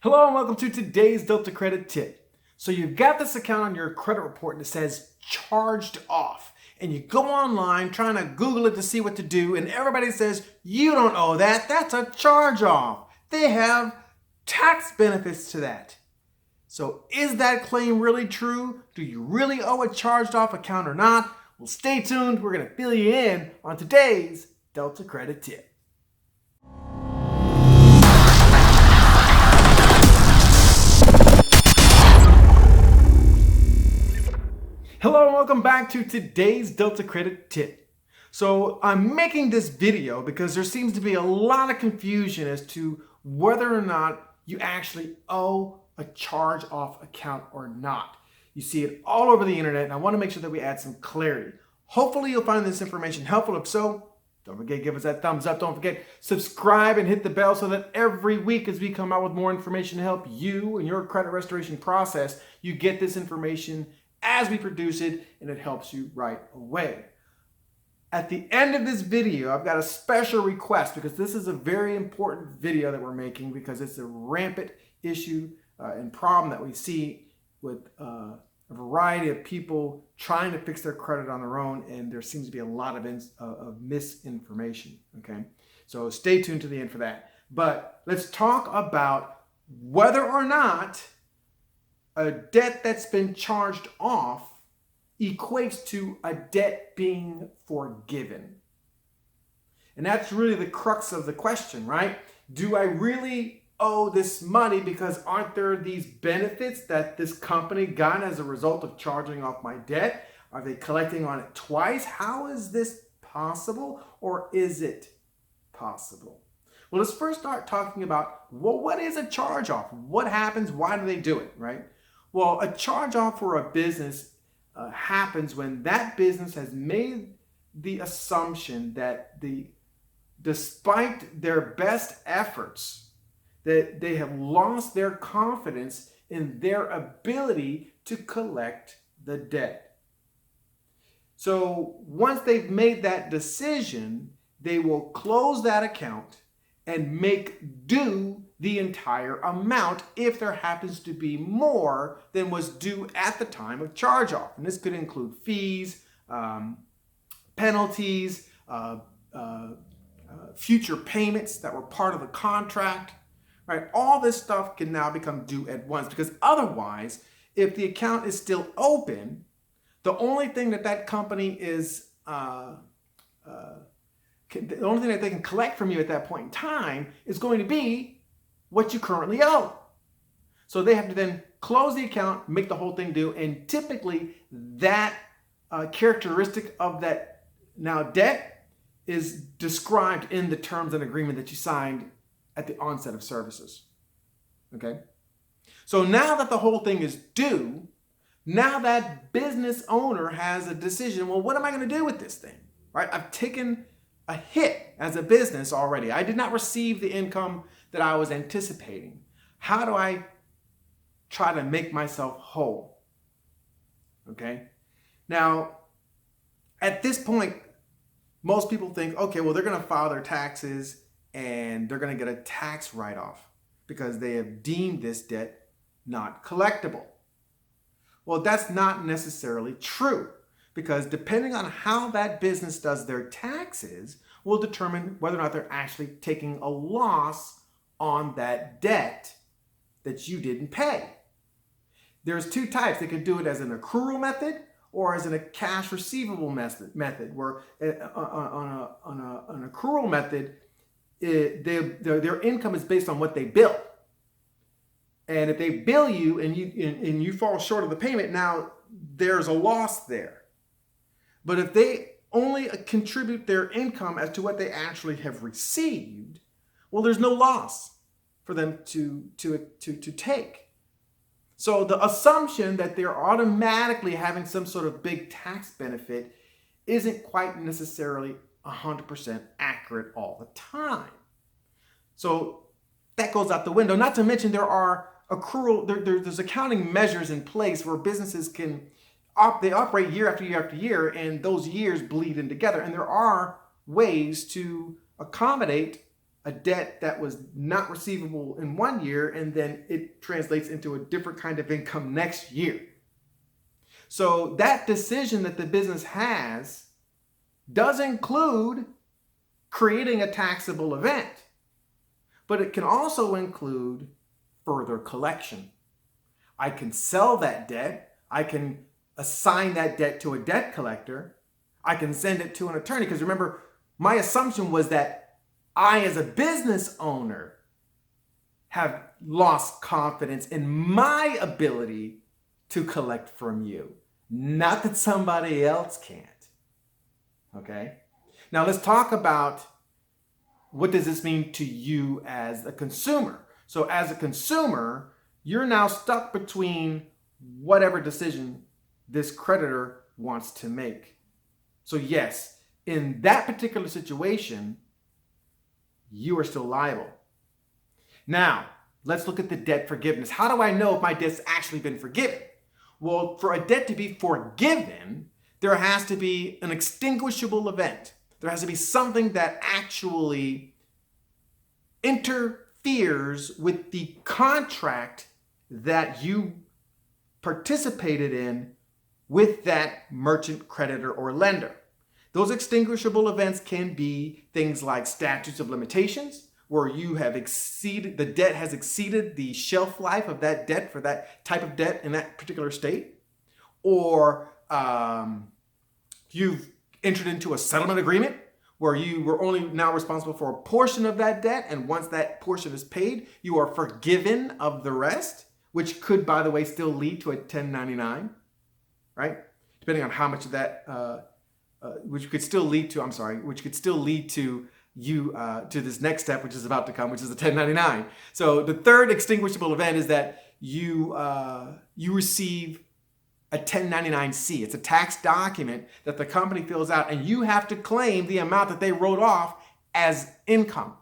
Hello and welcome to today's Delta Credit Tip. So you've got this account on your credit report and it says charged off. And you go online trying to Google it to see what to do and everybody says, you don't owe that, that's a charge off. They have tax benefits to that. So is that claim really true? Do you really owe a charged off account or not? Well, stay tuned, we're going to fill you in on today's Delta Credit Tip. Hello and welcome back to today's Delta Credit Tip. So I'm making this video because there seems to be a lot of confusion as to whether or not you actually owe a charge off account or not. You see it all over the internet and I want to make sure that we add some clarity. Hopefully you'll find this information helpful. If so, don't forget, give us that thumbs up. Don't forget, subscribe and hit the bell so that every week as we come out with more information to help you in your credit restoration process, you get this information as we produce it and it helps you right away. At the end of this video, I've got a special request because this is a very important video that we're making because it's a rampant issue and problem that we see with a variety of people trying to fix their credit on their own, and there seems to be a lot of misinformation, okay? So stay tuned to the end for that. But let's talk about whether or not a debt that's been charged off equates to a debt being forgiven. And that's really the crux of the question, right? Do I really owe this money because aren't there these benefits that this company got as a result of charging off my debt? Are they collecting on it twice? How is this possible, or is it possible? Well, let's first start talking about, well, what is a charge off? What happens? Why do they do it, right? Well, a charge off for a business happens when that business has made the assumption that despite their best efforts, that they have lost their confidence in their ability to collect the debt. So once they've made that decision, they will close that account and make due the entire amount if there happens to be more than was due at the time of charge off. And this could include fees, penalties, future payments that were part of the contract, right? All this stuff can now become due at once because otherwise, if the account is still open, the only thing that company is the only thing that they can collect from you at that point in time is going to be what you currently owe. So they have to then close the account, make the whole thing due, and typically that characteristic of that now debt is described in the terms and agreement that you signed at the onset of services. Okay? So now that the whole thing is due, now that business owner has a decision, well, what am I going to do with this thing? Right? I've taken a hit as a business already. I did not receive the income that I was anticipating. How do I try to make myself whole? Okay. Now, at this point, most people think, okay, well, they're going to file their taxes and they're going to get a tax write-off because they have deemed this debt not collectible. Well, that's not necessarily true, because depending on how that business does their taxes will determine whether or not they're actually taking a loss on that debt that you didn't pay. There's two types. They could do it as an accrual method or as a cash receivable method where on an accrual method, their income is based on what they bill. And if they bill you and you fall short of the payment, now there's a loss there. But if they only contribute their income as to what they actually have received, well, there's no loss for them to take. So the assumption that they're automatically having some sort of big tax benefit isn't quite necessarily 100% accurate all the time. So that goes out the window. Not to mention there's accounting measures in place where businesses they operate year after year after year, and those years bleed in together. And there are ways to accommodate a debt that was not receivable in one year, and then it translates into a different kind of income next year. So that decision that the business has does include creating a taxable event, but it can also include further collection. I can sell that debt. I can assign that debt to a debt collector. I can send it to an attorney, because remember, my assumption was that I, as a business owner, have lost confidence in my ability to collect from you. Not that somebody else can't. Okay? Now let's talk about, what does this mean to you as a consumer? So as a consumer, you're now stuck between whatever decision this creditor wants to make. So yes, in that particular situation, you are still liable. Now, let's look at the debt forgiveness. How do I know if my debt's actually been forgiven? Well, for a debt to be forgiven, there has to be an extinguishable event. There has to be something that actually interferes with the contract that you participated in with that merchant, creditor, or lender. Those extinguishable events can be things like statutes of limitations, where you have exceeded, the debt has exceeded the shelf life of that debt for that type of debt in that particular state, or you've entered into a settlement agreement where you were only now responsible for a portion of that debt, and once that portion is paid, you are forgiven of the rest, which could, by the way, still lead to a 1099, right? Depending on how much of that, which could still lead to you to this next step, which is about to come, which is the 1099. So the third extinguishable event is that you receive a 1099-C. It's a tax document that the company fills out, and you have to claim the amount that they wrote off as income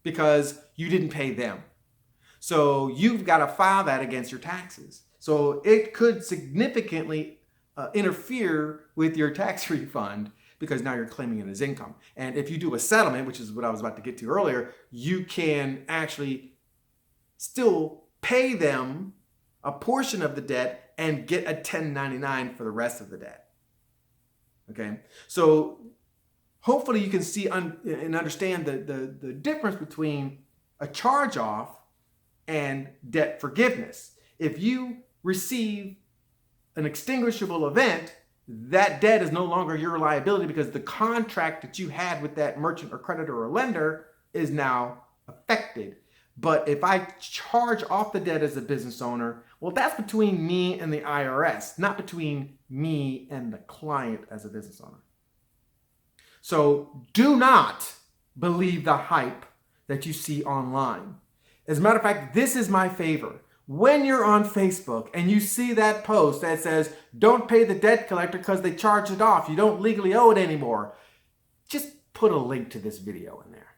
because you didn't pay them. So you've got to file that against your taxes. So it could significantly interfere with your tax refund, because now you're claiming it as income. And if you do a settlement, which is what I was about to get to earlier, you can actually still pay them a portion of the debt and get a 1099 for the rest of the debt. Okay, so hopefully you can see and understand the difference between a charge-off and debt forgiveness. If you receive an extinguishable event, that debt is no longer your liability, because the contract that you had with that merchant or creditor or lender is now affected. But if I charge off the debt as a business owner, well, that's between me and the IRS, not between me and the client as a business owner. So do not believe the hype that you see online. As a matter of fact, this is my favor. When you're on Facebook and you see that post that says, don't pay the debt collector because they charged it off, you don't legally owe it anymore, just put a link to this video in there.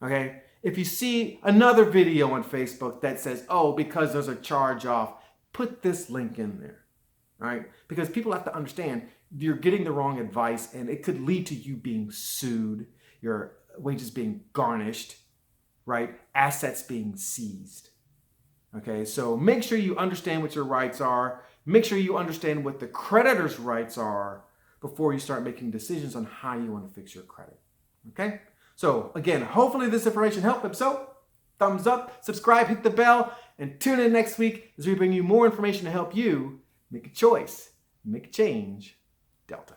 Okay? If you see another video on Facebook that says, oh, because there's a charge off, put this link in there. Right? Because people have to understand you're getting the wrong advice, and it could lead to you being sued, your wages being garnished, right? Assets being seized. Okay, so make sure you understand what your rights are. Make sure you understand what the creditor's rights are before you start making decisions on how you want to fix your credit. Okay, so again, hopefully this information helped. If so, thumbs up, subscribe, hit the bell, and tune in next week as we bring you more information to help you make a choice, make a change. Delta.